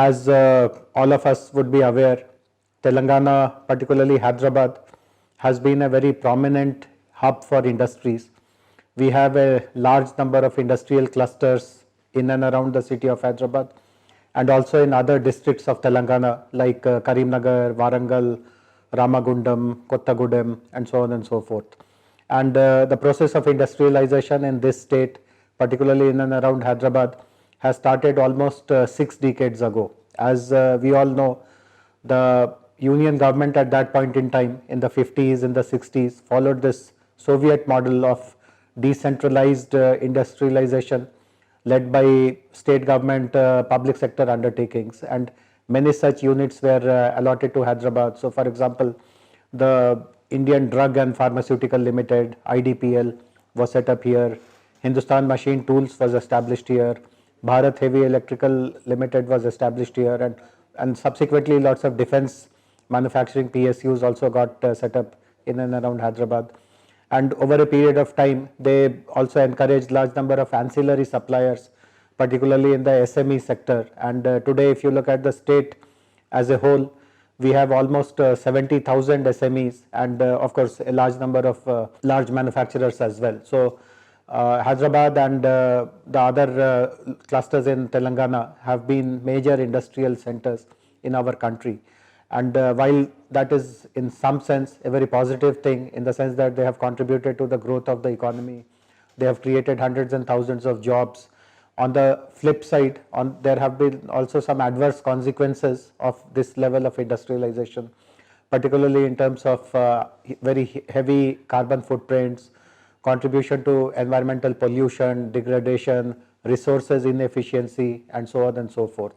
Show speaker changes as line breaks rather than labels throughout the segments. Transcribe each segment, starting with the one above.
As all of us would be aware, Telangana, particularly Hyderabad, has been a very prominent hub for industries. We have a large number of industrial clusters in and around the city of Hyderabad, and also in other districts of Telangana like Karimnagar, Warangal, Ramagundam, Kottagudem, and so on and so forth. And the process of industrialization in this state, particularly in and around Hyderabad, has started almost 6 decades ago. As we all know, the Union government at that point in time, in the 50s, in the 60s, followed this Soviet model of decentralized industrialization led by state government public sector undertakings, and many such units were allotted to Hyderabad. So for example, the Indian Drug and Pharmaceutical Limited, IDPL, was set up here. Hindustan Machine Tools was established here. Bharat Heavy Electrical Limited was established here, and subsequently lots of defense manufacturing PSUs also got set up in and around Hyderabad. And over a period of time, they also encouraged large number of ancillary suppliers, particularly in the SME sector. And today, if you look at the state as a whole, we have almost 70,000 SMEs, and of course a large number of large manufacturers as well. So Hyderabad and the other clusters in Telangana have been major industrial centers in our country. And while that is in some sense a very positive thing, in the sense that they have contributed to the growth of the economy, they have created hundreds and thousands of jobs. On the flip side, there have been also some adverse consequences of this level of industrialization, particularly in terms of very heavy carbon footprints, contribution to environmental pollution, degradation, resources inefficiency, and so on and so forth.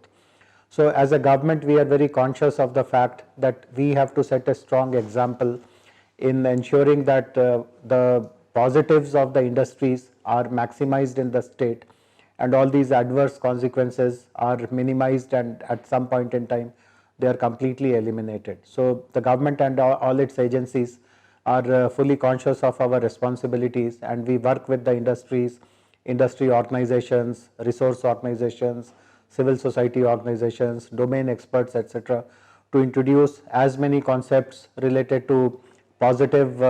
So as a government, we are very conscious of the fact that we have to set a strong example in ensuring that the positives of the industries are maximized in the state, and all these adverse consequences are minimized, and at some point in time they are completely eliminated. So the government and all its agencies are fully conscious of our responsibilities, and we work with the industries, industry organizations, resource organizations, civil society organizations, domain experts, etc., to introduce as many concepts related to positive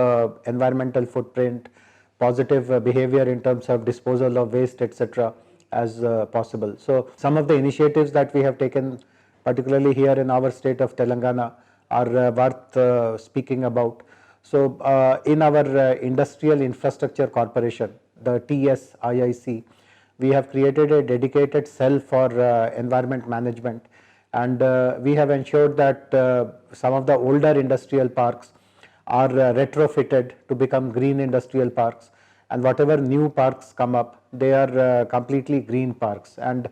environmental footprint, positive behavior in terms of disposal of waste, etc., as possible. So some of the initiatives that we have taken, particularly here in our state of Telangana, are worth speaking about. So in our Industrial Infrastructure Corporation, the TSIIC, we have created a dedicated cell for environment management, and we have ensured that some of the older industrial parks are retrofitted to become green industrial parks, and whatever new parks come up, they are completely green parks. And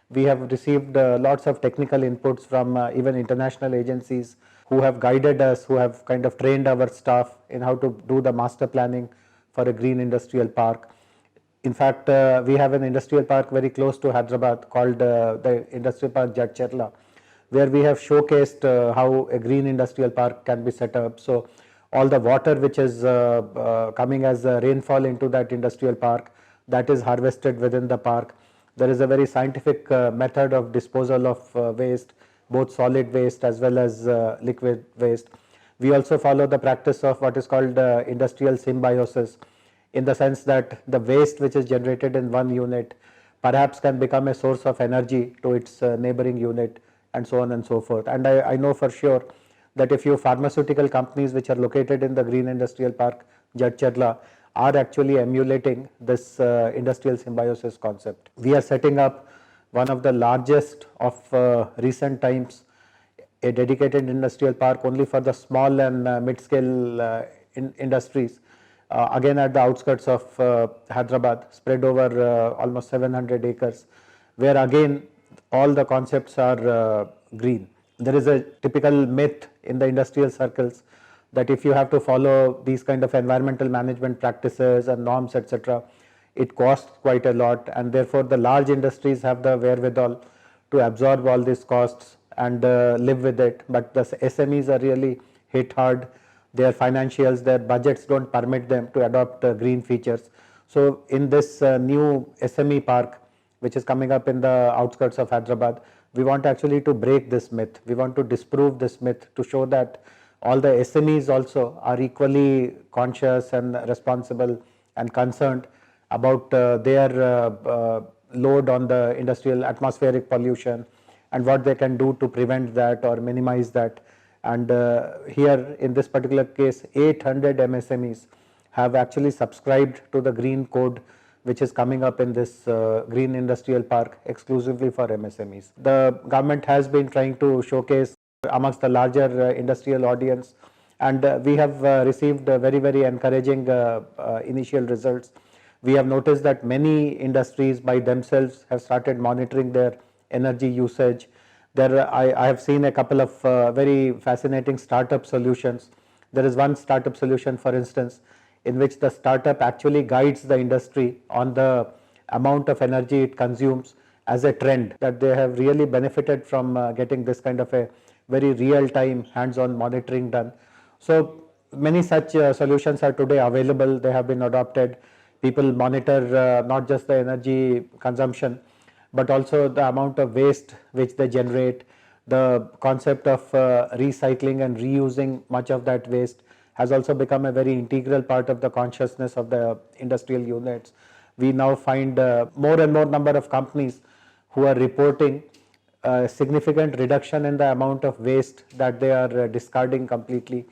we have received lots of technical inputs from even international agencies who have guided us, who have kind of trained our staff in how to do the master planning for a green industrial park. In fact, we have an industrial park very close to Hyderabad called the Industrial Park Jayesh, where we have showcased how a green industrial park can be set up. So all the water which is coming as rainfall into that industrial park, that is harvested within the park. There is a very scientific method of disposal of waste, both solid waste as well as liquid waste. We also follow the practice of what is called industrial symbiosis, in the sense that the waste which is generated in one unit perhaps can become a source of energy to its neighboring unit, and so on and so forth. And I know for sure that a few pharmaceutical companies which are located in the Green Industrial Park, Jayesh, are actually emulating this industrial symbiosis concept. We are setting up one of the largest of recent times, a dedicated industrial park only for the small and mid-scale industries, again at the outskirts of Hyderabad, spread over almost 700 acres, where again all the concepts are green. There is a typical myth in the industrial circles that if you have to follow these kind of environmental management practices and norms, etc., it costs quite a lot, and therefore the large industries have the wherewithal to absorb all these costs and live with it. But the SMEs are really hit hard. Their financials, their budgets don't permit them to adopt green features. So in this new SME park, which is coming up in the outskirts of Hyderabad, We want actually to break this myth. We want to disprove this myth to show that all the SMEs also are equally conscious and responsible and concerned about their load on the industrial atmospheric pollution and what they can do to prevent that or minimize that. And here in this particular case, 800 MSMEs have actually subscribed to the green code which is coming up in this green industrial park exclusively for MSMEs. The government has been trying to showcase amongst the larger industrial audience, and we have received very encouraging initial results. We have noticed that many industries by themselves have started monitoring their energy usage. I have seen a couple of very fascinating startup solutions. There is one startup solution, for instance, in which the startup actually guides the industry on the amount of energy it consumes as a trend, that they have really benefited from getting this kind of a very real-time hands-on monitoring done. So many such solutions are today available. They have been adopted. People monitor not just the energy consumption, but also the amount of waste which they generate. The concept of recycling and reusing much of that waste has also become a very integral part of the consciousness of the industrial units. We now find more and more number of companies who are reporting a significant reduction in the amount of waste that they are discarding completely,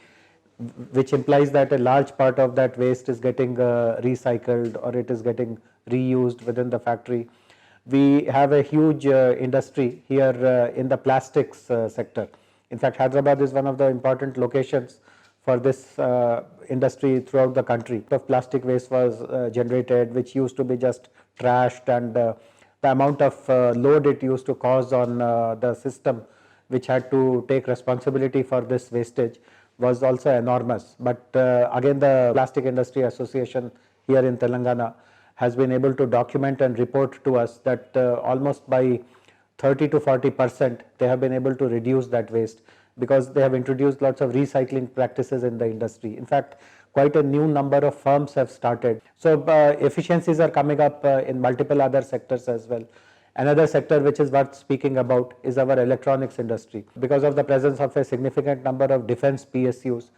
which implies that a large part of that waste is getting recycled or it is getting reused within the factory. We have a huge industry here in the plastics sector. In fact, Hyderabad is one of the important locations for this industry throughout the country. The plastic waste was generated, which used to be just trashed, and the amount of load it used to cause on the system, which had to take responsibility for this wastage, was also enormous. But again, the Plastic Industry Association here in Telangana has been able to document and report to us that almost by 30 to 40% they have been able to reduce that waste, because they have introduced lots of recycling practices in the industry. In fact, quite a new number of firms have started. So efficiencies are coming up in multiple other sectors as well. Another sector which is worth speaking about is our electronics industry. Because of the presence of a significant number of defense PSUs,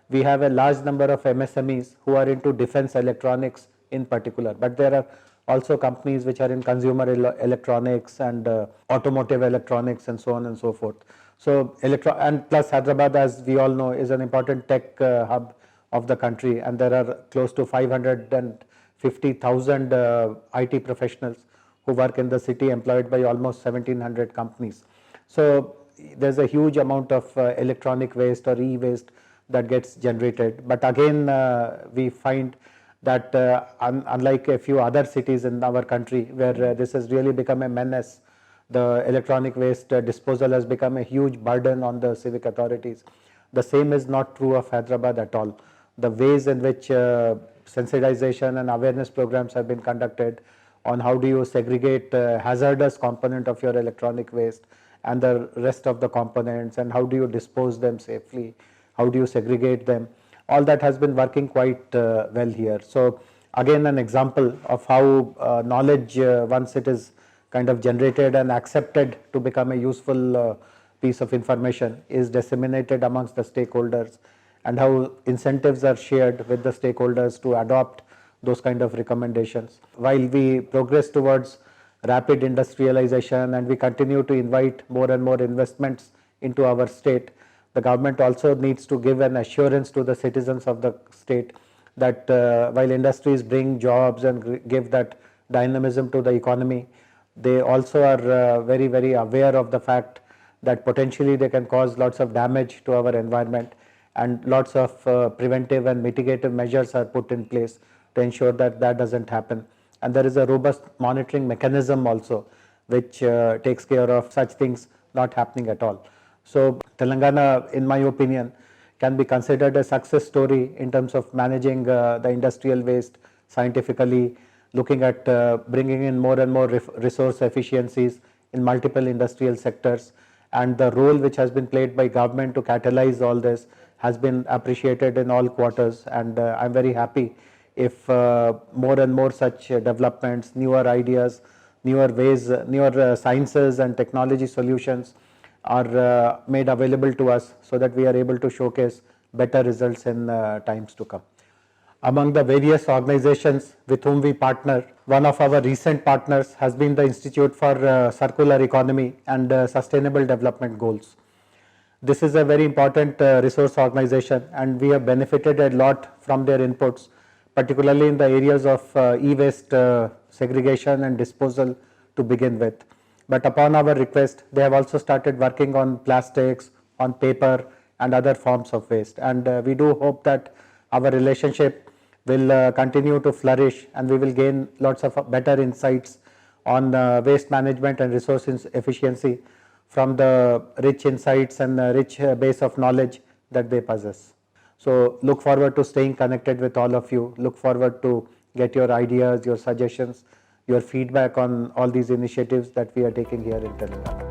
we have a large number of MSMEs who are into defense electronics in particular. But there are also companies which are in consumer electronics and automotive electronics and so on and so forth. So and plus Hyderabad, as we all know, is an important tech hub of the country, and there are close to 550,000 IT professionals who work in the city, employed by almost 1,700 companies. So there's a huge amount of electronic waste or e-waste that gets generated. But again, we find that unlike a few other cities in our country where this has really become a menace, the electronic waste disposal has become a huge burden on the civic authorities. The same is not true of Hyderabad at all. The ways in which sensitization and awareness programs have been conducted on how do you segregate hazardous component of your electronic waste and the rest of the components, and how do you dispose them safely, how do you segregate them, all that has been working quite well here. So again, an example of how knowledge, once it is kind of generated and accepted to become a useful piece of information, is disseminated amongst the stakeholders, and how incentives are shared with the stakeholders to adopt those kind of recommendations. While we progress towards rapid industrialization and we continue to invite more and more investments into our state, the government also needs to give an assurance to the citizens of the state that while industries bring jobs and give that dynamism to the economy, they also are very aware of the fact that potentially they can cause lots of damage to our environment, and lots of preventive and mitigative measures are put in place to ensure that that doesn't happen. And there is a robust monitoring mechanism also which takes care of such things not happening at all. So Telangana, in my opinion, can be considered a success story in terms of managing the industrial waste scientifically, looking at bringing in more and more resource efficiencies in multiple industrial sectors, and the role which has been played by government to catalyze all this has been appreciated in all quarters. And I'm very happy if more and more such developments, newer ideas, newer ways, newer sciences and technology solutions are made available to us so that we are able to showcase better results in times to come. Among the various organizations with whom we partner, one of our recent partners has been the Institute for Circular Economy and Sustainable Development Goals. This is a very important resource organization, and we have benefited a lot from their inputs, particularly in the areas of e-waste segregation and disposal to begin with. But upon our request, they have also started working on plastics, on paper and other forms of waste. And we do hope that our relationship will continue to flourish, and we will gain lots of better insights on waste management and resource efficiency from the rich insights and rich base of knowledge that they possess. So look forward to staying connected with all of you. Look forward to get your ideas, your suggestions, your feedback on all these initiatives that we are taking here in Telangana.